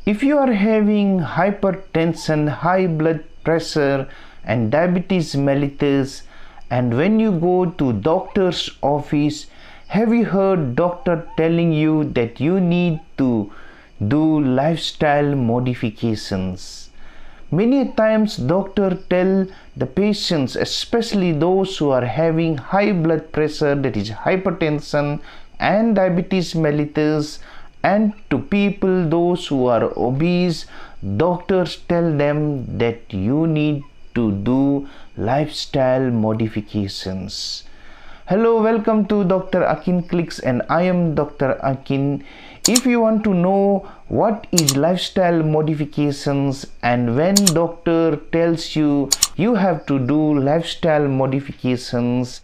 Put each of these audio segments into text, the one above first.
If you are having hypertension, high blood pressure and diabetes mellitus, and when you go to doctor's office, have you heard doctor telling you that you need to do lifestyle modifications? Many times doctor tell the patients, especially those who are having high blood pressure, that is hypertension and diabetes mellitus, and to people those who are obese, doctors tell them that you need to do lifestyle modifications. Hello, welcome to Dr. Akin Clicks, and I am Dr. Akin. If you want to know what is lifestyle modifications and when doctor tells you you have to do lifestyle modifications,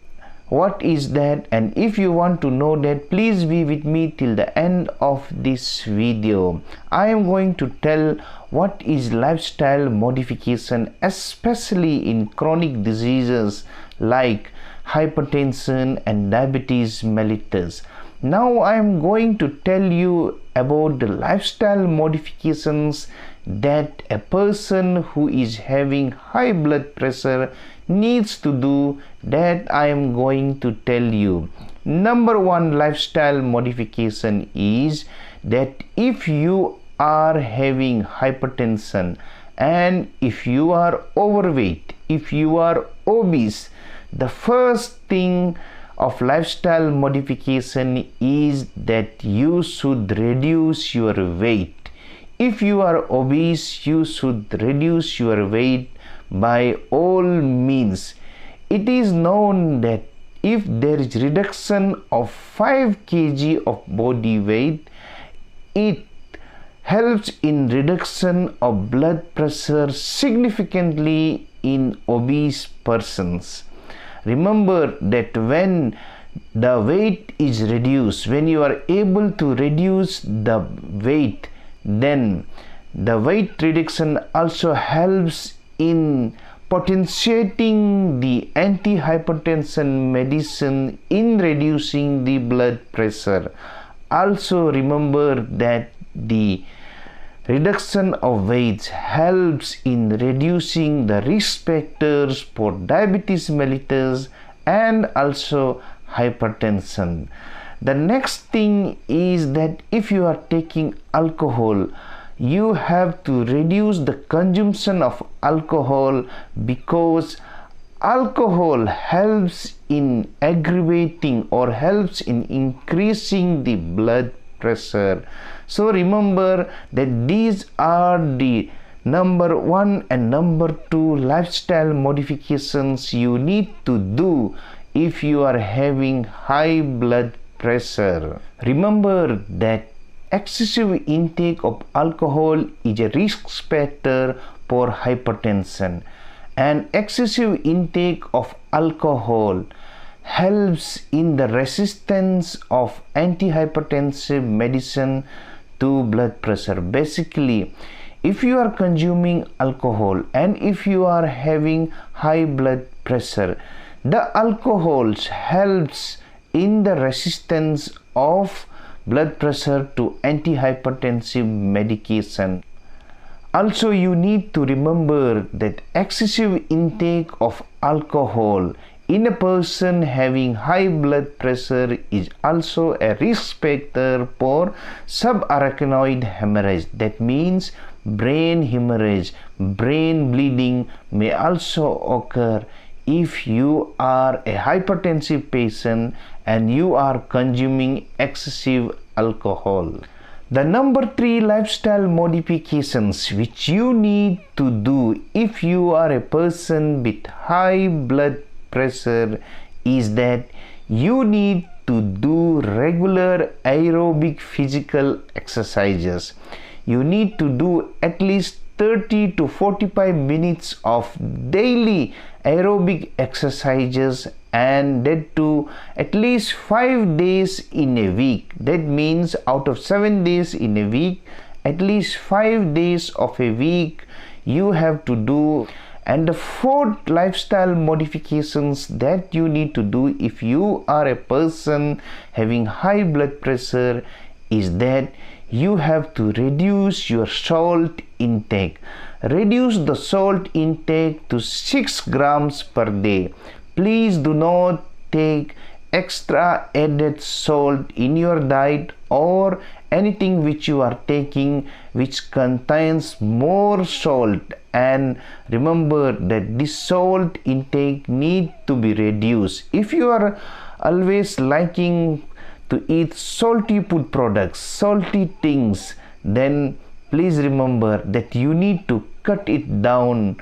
what is that, and if you want to know that, please be with me till the end of this video. I am going to tell what is lifestyle modification, especially in chronic diseases like hypertension and diabetes mellitus. Now I am going to tell you about the lifestyle modifications that a person who is having high blood pressure needs to do, that I am going to tell you. Number one lifestyle modification is that if you are having hypertension and if you are overweight, if you are obese, the first thing of lifestyle modification is that you should reduce your weight. If you are obese, you should reduce your weight by all means. It is known that if there is reduction of 5 kg of body weight, it helps in reduction of blood pressure significantly in obese persons. Remember that when the weight is reduced, when you are able to reduce the weight, then the weight reduction also helps in potentiating the antihypertension medicine in reducing the blood pressure. Also remember that the reduction of weight helps in reducing the risk factors for diabetes mellitus and also hypertension. The next thing is that if you are taking alcohol, you have to reduce the consumption of alcohol, because alcohol helps in aggravating or helps in increasing the blood pressure. So remember that these are the number one and number two lifestyle modifications you need to do if you are having high blood pressure. Remember that excessive intake of alcohol is a risk factor for hypertension, and excessive intake of alcohol helps in the resistance of antihypertensive medicine to blood pressure. Basically, if you are consuming alcohol and if you are having high blood pressure, the alcohol helps in the resistance of blood pressure to antihypertensive medication. Also, you need to remember that excessive intake of alcohol in a person having high blood pressure is also a risk factor for subarachnoid hemorrhage. That means brain hemorrhage, brain bleeding may also occur if you are a hypertensive patient and you are consuming excessive alcohol. The number 3 lifestyle modifications which you need to do if you are a person with high blood pressure is that you need to do regular aerobic physical exercises. You need to do at least 30 to 45 minutes of daily aerobic exercises, and that too at least 5 days in a week. That means out of 7 days in a week, at least 5 days of a week you have to do. And the fourth lifestyle modifications that you need to do if you are a person having high blood pressure is that you have to reduce your salt intake. Reduce the salt intake to 6 grams per day. Please do not take extra added salt in your diet or anything which you are taking which contains more salt. And remember that this salt intake need to be reduced. If you are always liking to eat salty food products, salty things, then please remember that you need to cut it down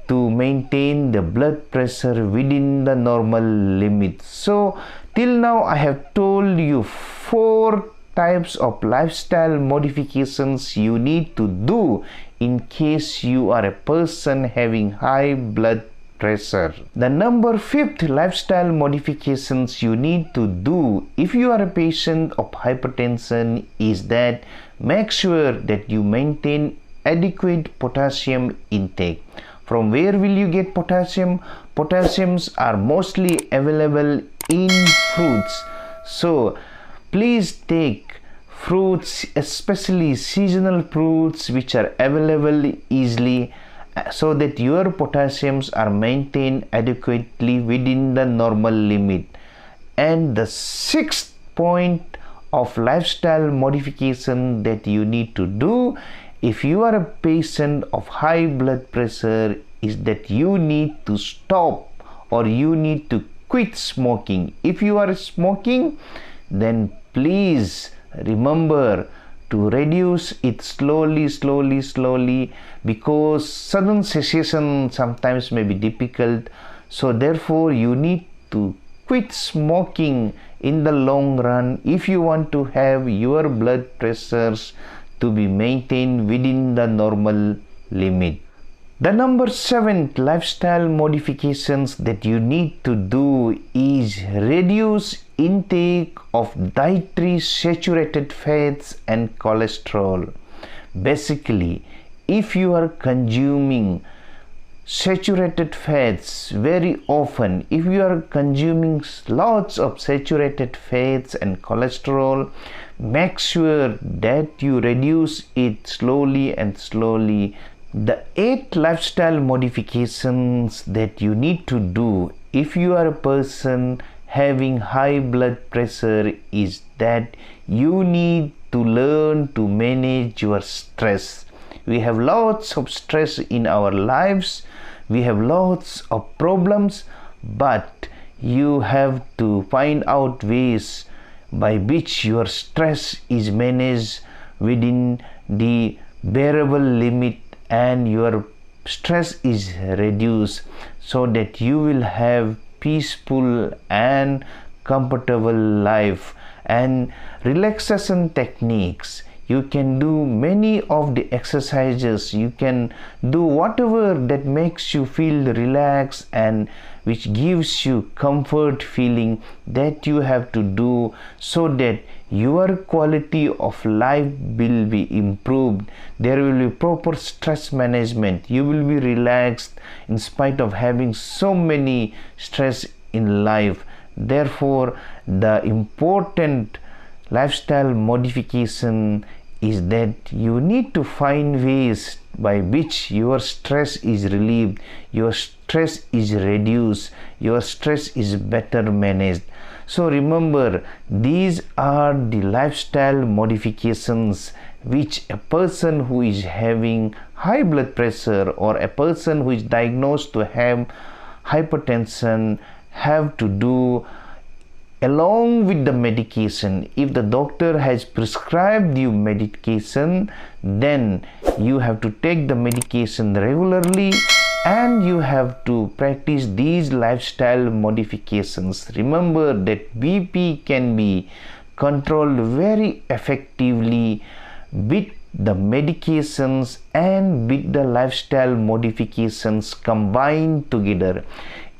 to maintain the blood pressure within the normal limit. So till now I have told you 4 types of lifestyle modifications you need to do in case you are a person having high blood pressure. The number 5th lifestyle modifications you need to do if you are a patient of hypertension is that make sure that you maintain adequate potassium intake. From where will you get potassium? Potassiums are mostly available in fruits. So please take fruits, especially seasonal fruits which are available easily, so that your potassiums are maintained adequately within the normal limit. And the 6th point of lifestyle modification that you need to do if you are a patient of high blood pressure is that you need to stop or you need to quit smoking. If you are smoking, then please remember to reduce it slowly, because sudden cessation sometimes may be difficult. So therefore you need to quit smoking in the long run if you want to have your blood pressures to be maintained within the normal limit. The number 7th lifestyle modifications that you need to do is reduce intake of dietary saturated fats and cholesterol. Basically, if you are consuming saturated fats very often, if you are consuming lots of saturated fats and cholesterol, make sure that you reduce it slowly. The 8 lifestyle modifications that you need to do if you are a person having high blood pressure is that you need to learn to manage your stress. We have lots of stress in our lives, we have lots of problems, but you have to find out ways by which your stress is managed within the bearable limit and your stress is reduced, so that you will have peaceful and comfortable life. And relaxation techniques, you can do many of the exercises, you can do whatever that makes you feel relaxed and which gives you comfort feeling, that you have to do so that your quality of life will be improved. There will be proper stress management, you will be relaxed in spite of having so many stress in life. Therefore, the important lifestyle modification is that you need to find ways by which your stress is relieved, your stress is reduced, your stress is better managed. So remember, these are the lifestyle modifications which a person who is having high blood pressure or a person who is diagnosed to have hypertension have to do along with the medication. If the doctor has prescribed you medication, then you have to take the medication regularly and you have to practice these lifestyle modifications. Remember that BP can be controlled very effectively with the medications and with the lifestyle modifications combined together.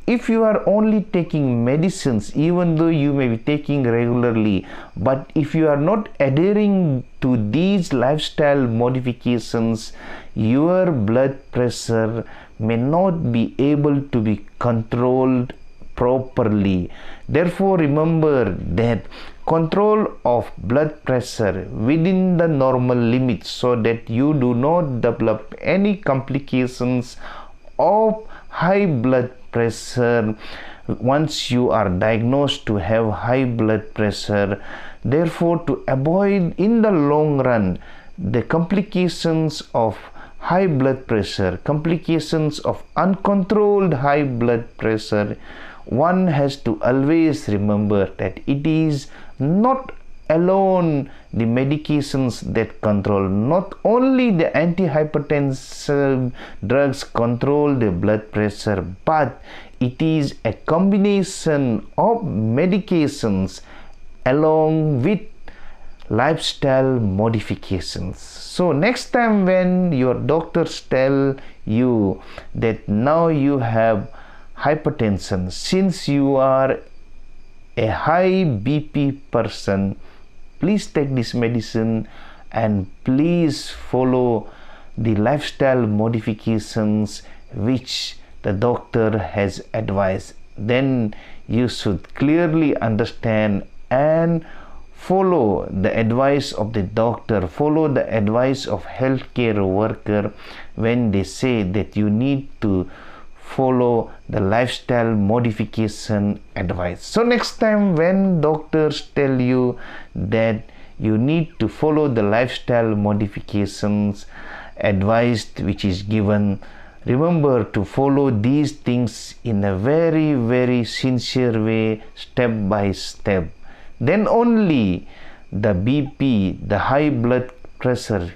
If you are only taking medicines, even though you may be taking regularly, but if you are not adhering to these lifestyle modifications, your blood pressure may not be able to be controlled properly. Therefore, remember that control of blood pressure within the normal limits, so that you do not develop any complications of high blood pressure once you are diagnosed to have high blood pressure. Therefore, to avoid in the long run the complications of high blood pressure, complications of uncontrolled high blood pressure, one has to always remember that it is not alone the medications that control. Not only the antihypertensive drugs control the blood pressure, but it is a combination of medications along with lifestyle modifications. So next time when your doctors tell you that now you have hypertension, since you are a high BP person, please take this medicine and please follow the lifestyle modifications which the doctor has advised. Then you should clearly understand and follow the advice of the doctor, follow the advice of healthcare worker when they say that you need to follow the lifestyle modification advice. So next time when doctors tell you that you need to follow the lifestyle modifications advised which is given, remember to follow these things in a very, very sincere way, step by step. Then only the BP, the high blood pressure,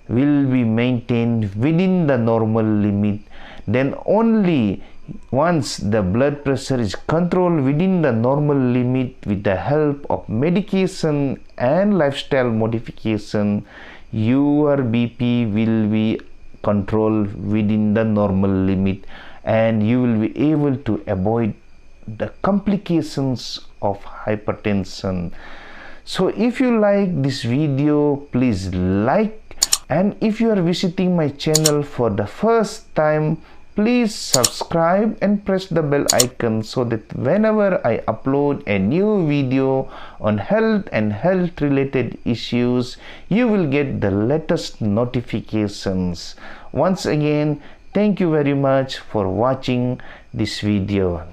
will be maintained within the normal limit. Then only once the blood pressure is controlled within the normal limit with the help of medication and lifestyle modification, your BP will be controlled within the normal limit, and you will be able to avoid the complications of hypertension. So if you like this video, please like, and if you are visiting my channel for the first time, please subscribe and press the bell icon so that whenever I upload a new video on health and health related issues, you will get the latest notifications. Once again, thank you very much for watching this video.